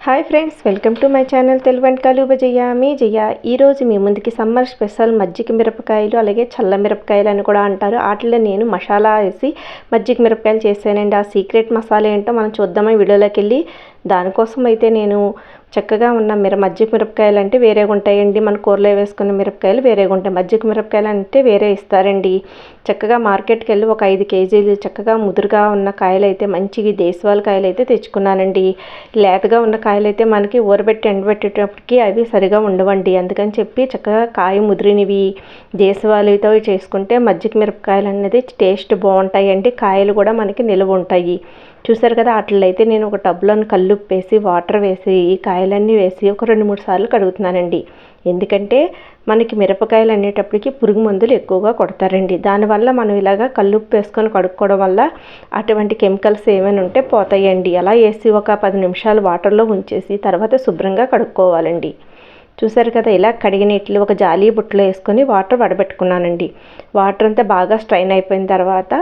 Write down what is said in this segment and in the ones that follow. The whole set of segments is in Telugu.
Hi friends, welcome to my channel Telugu వంటకాలు జయ్య. మీ జయ్య ఈరోజు మీ ముందుకి సమ్మర్ స్పెషల్ మజ్జిగ మిరపకాయలు, అలాగే చల్ల మిరపకాయలు అని కూడా అంటారు. వాటిలో నేను మసాలా వేసి మజ్జిగ మిరపకాయలు చేశానండి. ఆ సీక్రెట్ మసాలా ఏంటో మనం చూద్దామా వీడియోలోకి వెళ్ళి. దానికోసం అయితే నేను చక్కగా ఉన్న మజ్జిగ మిరపకాయలు అంటే వేరేగా ఉంటాయండి. మన కూరలో వేసుకున్న మిరపకాయలు వేరేగా ఉంటాయి. మజ్జిగ మిరపకాయలు అంటే వేరే ఇస్తారండి. చక్కగా మార్కెట్కి వెళ్ళి ఒక 5 కేజీలు చక్కగా ముదురుగా ఉన్న కాయలు అయితే మంచివి దేశవాళీ కాయలు అయితే తెచ్చుకున్నానండి. లేతగా ఉన్న కాయలు అయితే మనకి ఊరబెట్టి ఎండబెట్టేటప్పటికి అవి సరిగా ఉండవండి. అందుకని చెప్పి చక్కగా కాయ ముదిరినవి దేశవాళీతో చేసుకుంటే మజ్జిగ మిరపకాయలు అనేది టేస్ట్ బాగుంటాయండి. కాయలు కూడా మనకి నిలువ ఉంటాయి. చూసారు కదా, అట్లయితే నేను ఒక టబ్లోని కల్లుప్పు వేసి వాటర్ వేసి ఈ కాయలన్నీ వేసి ఒక 2-3 సార్లు కడుగుతున్నానండి. ఎందుకంటే మనకి మిరపకాయలు అనేటప్పటికి పురుగు మందులు ఎక్కువగా కొడతారండి. దానివల్ల మనం ఇలాగా కల్లుప్పు వేసుకొని కడుక్కోవడం వల్ల అటువంటి కెమికల్స్ ఏమైనా ఉంటే పోతాయండి. అలా వేసి ఒక 10 నిమిషాలు వాటర్లో ఉంచేసి తర్వాత శుభ్రంగా కడుక్కోవాలండి. చూసారు కదా, ఇలా కడిగిన ఇట్లు ఒక జాలి బుట్టలో వేసుకొని వాటర్ వడబెట్టుకున్నానండి. వాటర్ అంతా బాగా స్ట్రైన్ అయిపోయిన తర్వాత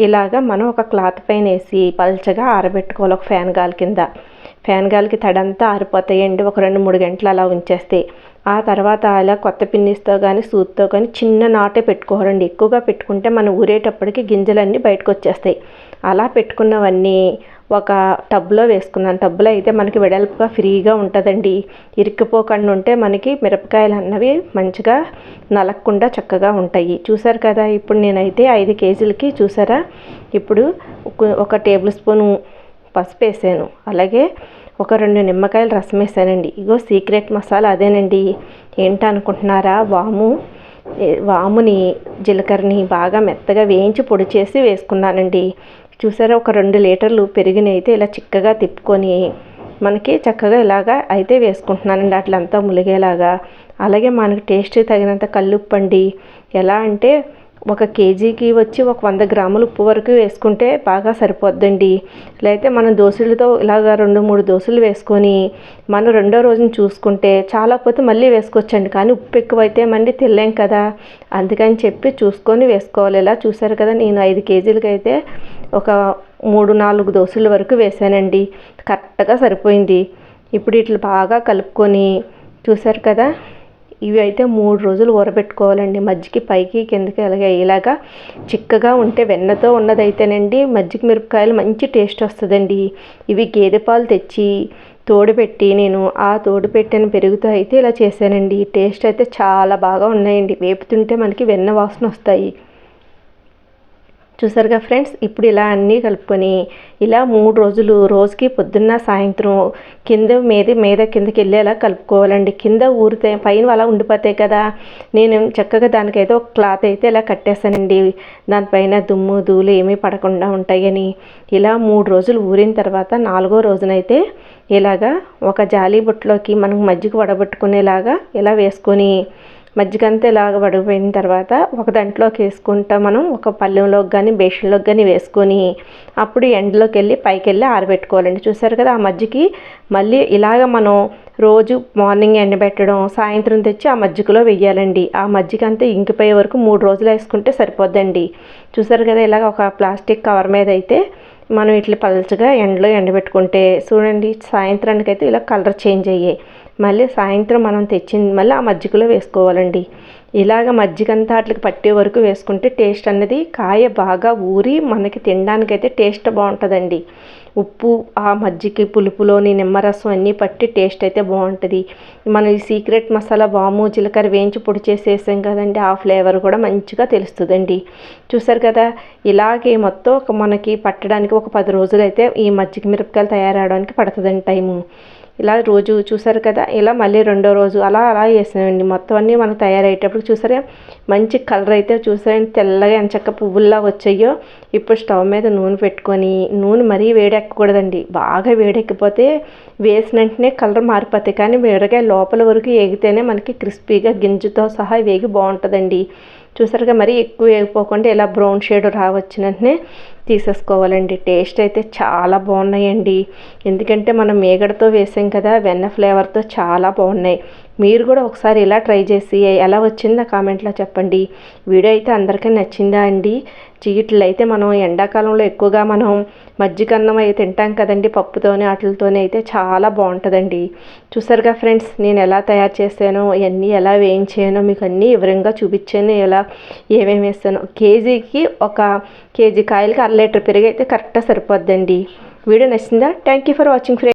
ఇలాగ మనం ఒక క్లాత్ పైన వేసి పల్చగా ఆరబెట్టుకోవాలి. ఒక ఫ్యాన్ గాలికి తడంతా ఆరిపోతాయండి. ఒక 2-3 గంటలు అలా ఉంచేస్తే ఆ తర్వాత అలా కొత్త పిన్నిస్తో కానీ సూత్తో కానీ చిన్న నాటే పెట్టుకోవాలండి. ఎక్కువగా పెట్టుకుంటే మనం ఊరేటప్పటికి గింజలన్నీ బయటకు వచ్చేస్తాయి. అలా పెట్టుకున్నవన్నీ ఒక టబ్లో వేసుకున్నాను. టబ్లో అయితే మనకి వెడల్పుగా ఫ్రీగా ఉంటుందండి. ఇరుక్కుపోకుండా ఉంటే మనకి మిరపకాయలు అన్నవి మంచిగా నలగకుండా చక్కగా ఉంటాయి. చూసారు కదా, ఇప్పుడు నేనైతే 5 కేజీలకి చూసారా, ఇప్పుడు ఒక టేబుల్ స్పూను పసుపు వేసాను. అలాగే ఒక 2 నిమ్మకాయల రసం వేసానండి. ఇగో సీక్రెట్ మసాలా అదేనండి. ఏంటనుకుంటున్నారా, వాముని జీలకర్రని బాగా మెత్తగా వేయించి పొడి చేసి వేసుకున్నానండి. చూసారా, ఒక 2 లీటర్లు పెరుగుని అయితే ఇలా చిక్కగా తిప్పుకొని మనకి చక్కగా ఇలాగా అయితే వేసుకుంటున్నానండి, అట్లంతా ములిగేలాగా. అలాగే మనకి టేస్ట్ తగినంత కల్లుప్పు అండి. ఎలా అంటే 1 కేజీకి వచ్చి ఒక 100 గ్రాముల ఉప్పు వరకు వేసుకుంటే బాగా సరిపోద్దండి. లేకపోతే మనం దోశలతో ఇలాగ 2-3 దోశలు వేసుకొని మనం రెండో రోజున చూసుకుంటే చాలా పోతే మళ్ళీ వేసుకోవచ్చండి. కానీ ఉప్పు ఎక్కువైతే మళ్ళీ తినలేం కదా, అందుకని చెప్పి చూసుకొని వేసుకోవాలి. ఇలా చూసారు కదా, నేను 5 కేజీలకి అయితే ఒక 3-4 దోశల వరకు వేసానండి. కరెక్ట్గా సరిపోయింది. ఇప్పుడు ఇట్లా బాగా కలుపుకొని చూసారు కదా, ఇవి అయితే 3 రోజులు ఊరబెట్టుకోవాలండి. మజ్జిగ పైకి కిందకి అలాగే ఇలాగా చిక్కగా ఉంటే వెన్నతో ఉన్నదైతేనండి మజ్జిగ మిరపకాయలు మంచి టేస్ట్ వస్తుందండి. ఇవి గేదె పాలు తెచ్చి తోడుపెట్టి నేను ఆ తోడుపెట్టిన పెరుగుతో అయితే ఇలా చేశానండి. టేస్ట్ అయితే చాలా బాగా ఉన్నాయండి. వేపుతుంటే మనకి వెన్న వాసన వస్తాయి. చూసారుగా ఫ్రెండ్స్, ఇప్పుడు ఇలా అన్నీ కలుపుకొని ఇలా 3 రోజులు రోజుకి పొద్దున్న సాయంత్రం మీద కిందకి వెళ్ళేలా కలుపుకోవాలండి. కింద ఊరితే పైన అలా ఉండిపోతాయి కదా, నేను చక్కగా దానికైతే ఒక క్లాత్ అయితే ఇలా కట్టేసానండి. దానిపైన దుమ్ము ధూళి ఏమీ పడకుండా ఉంటాయని. ఇలా 3 రోజులు ఊరిన తర్వాత 4వ రోజునైతే ఇలాగా ఒక జాలి బుట్టలోకి మనం మజ్జిగ వడబెట్టుకునేలాగా ఇలా వేసుకొని మజ్జిగంతా ఇలాగ వడిపోయిన తర్వాత ఒక దాంట్లోకి వేసుకుంటా మనం ఒక పళ్ళెంలోకి కానీ బేషన్లోకి కానీ వేసుకొని అప్పుడు ఎండలోకి వెళ్ళి పైకి వెళ్ళి ఆరబెట్టుకోవాలండి. చూసారు కదా, ఆ మజ్జిగకి మళ్ళీ ఇలాగ మనం రోజు మార్నింగ్ ఎండబెట్టడం, సాయంత్రం తెచ్చి ఆ మజ్జిగలో వెయ్యాలండి. ఆ మజ్జిగ అంతా ఇంకిపోయే వరకు 3 రోజులు వేసుకుంటే సరిపోద్దండి. చూసారు కదా, ఇలాగ ఒక ప్లాస్టిక్ కవర్ మీద అయితే మనం ఇట్లా పలుచగా ఎండలో ఎండబెట్టుకుంటే చూడండి, సాయంత్రానికి అయితే ఇలా కలర్ చేంజ్ అయ్యాయి. మళ్ళీ సాయంత్రం మనం తెచ్చింది మళ్ళీ ఆ మజ్జిగలో వేసుకోవాలండి. ఇలాగ మజ్జిగంతా అట్లకి పట్టే వరకు వేసుకుంటే టేస్ట్ అన్నది కాయ బాగా ఊరి మనకి తినడానికైతే టేస్ట్ బాగుంటుందండి. ఉప్పు ఆ మజ్జిగ పులుపులోని నిమ్మరసం అన్నీ పట్టి టేస్ట్ అయితే బాగుంటుంది. మనం ఈ సీక్రెట్ మసాలా వాము జీలకర్ర వేయించి పొడి చేసి వేసాం కదండి, ఆ ఫ్లేవర్ కూడా మంచిగా తెలుస్తుందండి. చూసారు కదా, ఇలాగే మొత్తం మనకి పట్టడానికి ఒక 10 రోజులు అయితే ఈ మజ్జిగ మిరపకాయలు తయారవడానికి పడుతుందండి టైము. ఇలా రోజు చూసారు కదా, ఇలా మళ్ళీ 2వ రోజు అలా వేసానండి. మొత్తం అన్నీ మనకు తయారయ్యేటప్పుడు చూసారా మంచి కలర్ అయితే చూసారండి, తెల్లగా ఎంచక్క పువ్వుల్లా వచ్చాయో. ఇప్పుడు స్టవ్ మీద నూనె పెట్టుకొని, నూనె మరీ వేడెక్కకూడదండి. బాగా వేడెక్కిపోతే వేసిన వెంటనే కలర్ మారిపోతాయి. కానీ మిరపకాయ లోపల వరకు వేగితేనే మనకి క్రిస్పీగా గింజతో సహా వేగి బాగుంటుందండి. చూసారుగా, మరీ ఎక్కువ వేగిపోకుండా ఇలా బ్రౌన్ షేడ్ రావచ్చినట్నే తీసేసుకోవాలండి. టేస్ట్ అయితే చాలా బాగున్నాయండి. ఎందుకంటే మనం మేగడతో వేసాం కదా, వెన్న ఫ్లేవర్తో చాలా బాగున్నాయి. మీరు కూడా ఒకసారి ఇలా ట్రై చేసి ఎలా వచ్చిందో కామెంట్లో చెప్పండి. వీడియో అయితే అందరికీ నచ్చిందా అండి? చీట్లు అయితే మనం ఎండాకాలంలో ఎక్కువగా మనం మజ్జిగన్నం అయితే తింటాం కదండి, పప్పుతోనే వాటితోనే అయితే చాలా బాగుంటుందండి. చూసారుగా ఫ్రెండ్స్, నేను ఎలా తయారు చేశానో, ఇవన్నీ ఎలా వేయించానో మీకు అన్నీ వివరంగా చూపించాను. ఎలా ఏమేమి వేస్తానో. కేజీకి 1 కేజీ కాయలకి 1/2 లీటర్ పెరుగు అయితే కరెక్ట్గా సరిపోద్దండి. వీడియో నచ్చిందా? Thank you for watching friends.